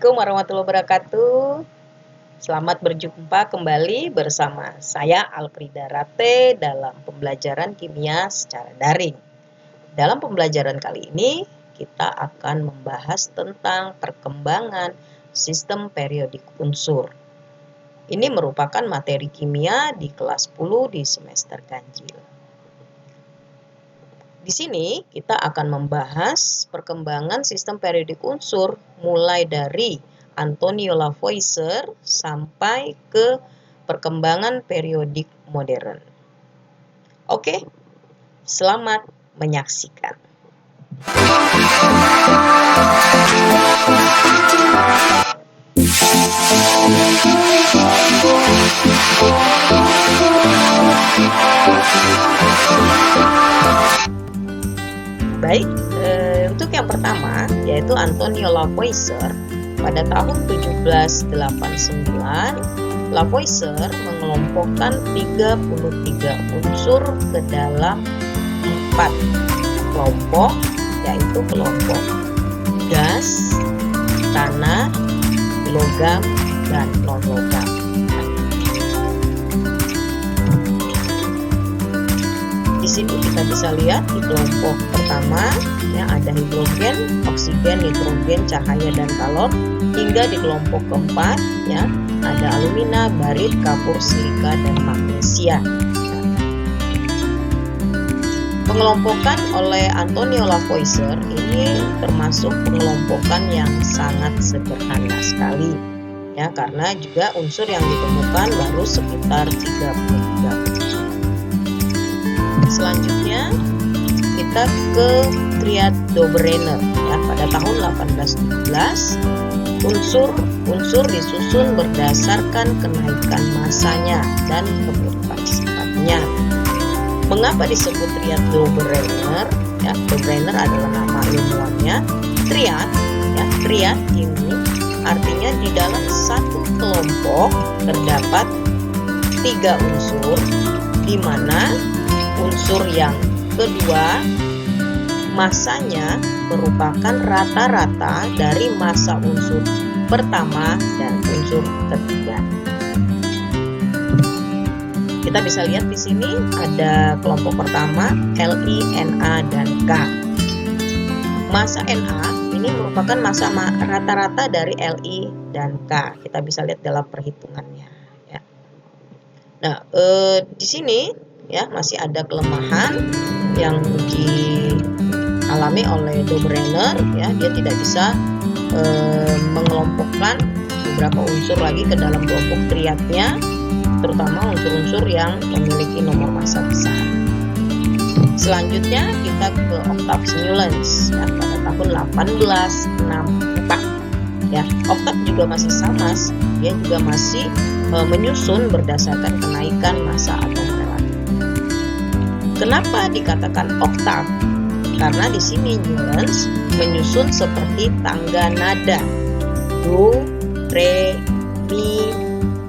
Assalamualaikum warahmatullahi wabarakatuh. Selamat berjumpa kembali bersama saya Alfrida Rate dalam pembelajaran kimia secara daring. Dalam pembelajaran kali ini kita akan membahas tentang perkembangan sistem periodik unsur. Ini merupakan materi kimia di kelas 10 di semester ganjil. Di sini kita akan membahas perkembangan sistem periodik unsur mulai dari Antonio Lavoisier sampai ke perkembangan periodik modern. Oke, selamat menyaksikan. Baik, untuk yang pertama yaitu Antonio Lavoisier. Pada tahun 1789, Lavoisier mengelompokkan 33 unsur ke dalam 4 kelompok, yaitu kelompok gas, tanah, logam, dan non-logam. Di sini kita bisa lihat di kelompok pertama ya ada hidrogen, oksigen, nitrogen, cahaya, dan kalor, hingga di kelompok keempat ya ada alumina, barit, kapur, silika, dan magnesia. Pengelompokan oleh Antonio Lavoisier ini termasuk pengelompokan yang sangat sederhana sekali ya, karena juga unsur yang ditemukan baru sekitar 33. Selanjutnya kita ke triad Dobereiner ya, pada tahun 1817 unsur disusun berdasarkan kenaikan masanya dan kemiripan sifatnya. Mengapa disebut triad Dobereiner? Ya, Dobereiner adalah nama ilmuannya. Triad ini artinya di dalam satu kelompok terdapat 3 unsur, di mana unsur yang kedua masanya merupakan rata-rata dari massa unsur pertama dan unsur ketiga. Kita bisa lihat di sini ada kelompok pertama Li, Na, dan K. Massa Na ini merupakan massa rata-rata dari Li dan K. Kita bisa lihat dalam perhitungannya. Ya. Nah, di sini ya masih ada kelemahan yang dialami oleh Dobereiner ya, dia tidak bisa mengelompokkan beberapa unsur lagi ke dalam kelompok triadnya, terutama unsur-unsur yang memiliki nomor massa besar. Selanjutnya kita ke oktav Newlands ya, pada tahun 1864 ya. Oktav juga masih sama, dia juga masih menyusun berdasarkan kenaikan massa atom. Kenapa dikatakan oktav? Karena di sini Newlands menyusun seperti tangga nada do, re, mi,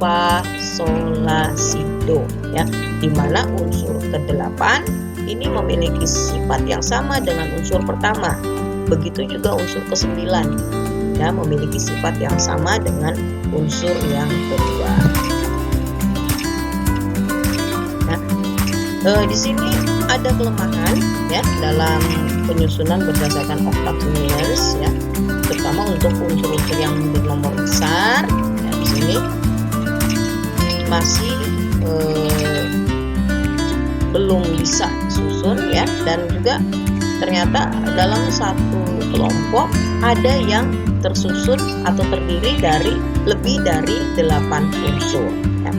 fa, sol, la, si, do ya, di mana unsur ke-8 ini memiliki sifat yang sama dengan unsur pertama. Begitu juga unsur ke-9 ya, memiliki sifat yang sama dengan unsur yang kedua. Di sini ada kelemahan ya dalam penyusunan berdasarkan oktav Newlands ya, terutama untuk unsur-unsur yang bernomor besar ya, di sini masih belum bisa disusun ya, dan juga ternyata dalam satu kelompok ada yang tersusun atau terdiri dari lebih dari 8 unsur ya.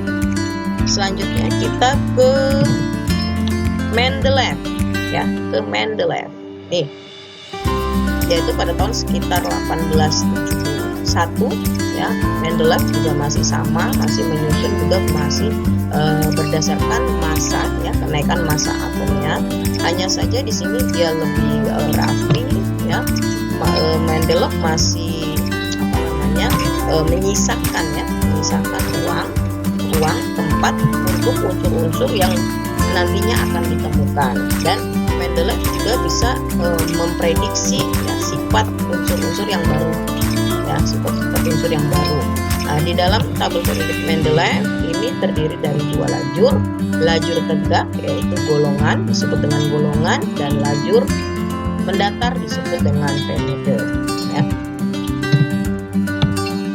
Selanjutnya kita ke Mendeleev ya, ke Mendeleev nih, yaitu pada tahun sekitar 1871 ya. Mendeleev juga masih sama, masih menyusun juga masih berdasarkan massa ya, kenaikan massa atomnya. Hanya saja di sini dia lebih rapi ya. Mendeleev masih menyisakan ruang tempat untuk unsur-unsur yang nantinya akan ditemukan, dan Mendeleev juga bisa memprediksi ya, sifat unsur-unsur yang baru ya, ya, sifat-sifat unsur yang baru. Nah, di dalam tabel periodik Mendeleev ini terdiri dari dua lajur. Lajur tegak yaitu golongan disebut dengan golongan, dan lajur mendatar disebut dengan periode. Ya.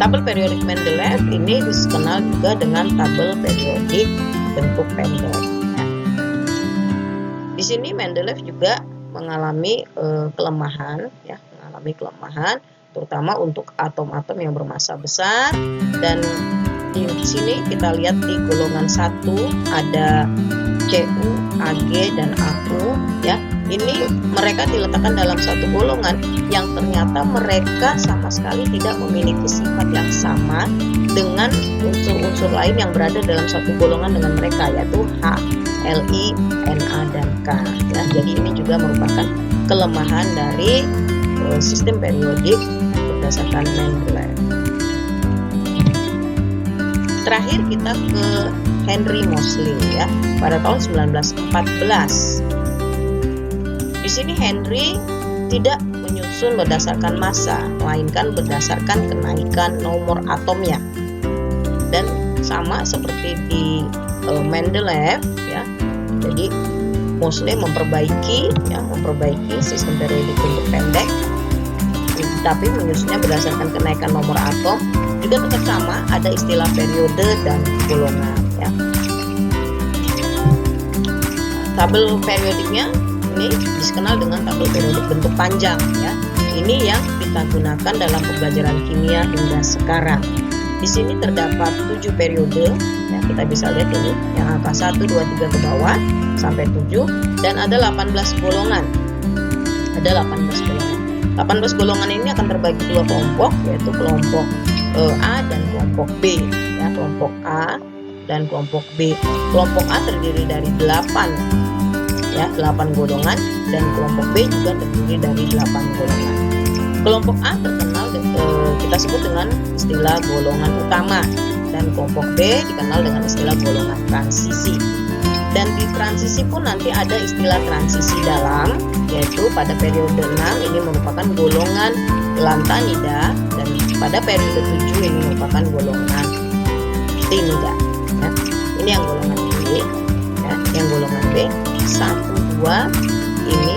Tabel periodik Mendeleev ini dikenal juga dengan tabel periodik bentuk pendek. Ya. Di sini Mendeleev juga mengalami kelemahan, ya, terutama untuk atom-atom yang bermassa besar. Dan di sini kita lihat di golongan 1 ada Cu, Ag, dan Aku, ya. Ini mereka diletakkan dalam satu golongan yang ternyata mereka sama sekali tidak memiliki sifat yang sama dengan unsur-unsur lain yang berada dalam satu golongan dengan mereka, yaitu H, Li, Na, dan K. Ya, jadi ini juga merupakan kelemahan dari sistem periodik berdasarkan Mendeleev. Terakhir kita ke Henry Moseley, ya, pada tahun 1914. Di sini Henry tidak menyusun berdasarkan massa, melainkan berdasarkan kenaikan nomor atomnya. Dan sama seperti di Mendeleev, ya. Jadi Moseley memperbaiki sistem periodik bentuk pendek, tapi menyusunnya berdasarkan kenaikan nomor atom. Juga tetap sama, ada istilah periode dan golongan, ya. Tabel periodiknya ini dikenal dengan tabel periodik bentuk panjang, ya. Ini yang kita gunakan dalam pembelajaran kimia hingga sekarang. Di sini terdapat 7 periode, ya, kita bisa lihat ini yang angka 1, 2, 3 ke bawah sampai 7, dan ada 18 golongan. Ada 18 golongan. 18 golongan ini akan terbagi dua kelompok, yaitu kelompok A dan kelompok B, ya, kelompok A dan kelompok B. Kelompok A terdiri dari 8, ya, 8 golongan, dan kelompok B juga terdiri dari 8 golongan. Kelompok A terkenal kita sebut dengan istilah golongan utama, dan kelompok B dikenal dengan istilah golongan transisi. Dan di transisi pun nanti ada istilah transisi dalam, yaitu pada periode 6 ini merupakan golongan lantanida, dan pada periode 7 ini merupakan golongan tinida. Ya. Ini yang golongan B, ya, yang golongan B 1, 2 ini,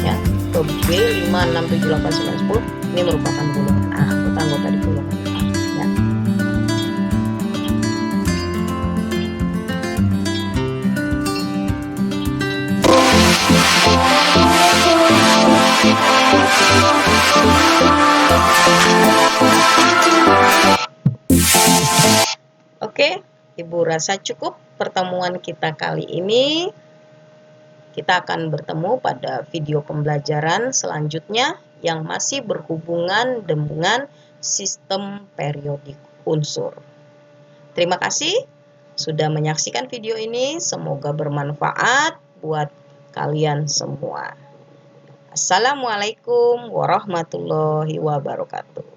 ya, ke B 5, 6, 7, 8, 9, 10 ini merupakan golongan A, anggota di golongan A. Ya. Oke, Ibu rasa cukup pertemuan kita kali ini. Kita akan bertemu pada video pembelajaran selanjutnya yang masih berhubungan dengan sistem periodik unsur. Terima kasih sudah menyaksikan video ini. Semoga bermanfaat buat kalian semua. Assalamualaikum warahmatullahi wabarakatuh.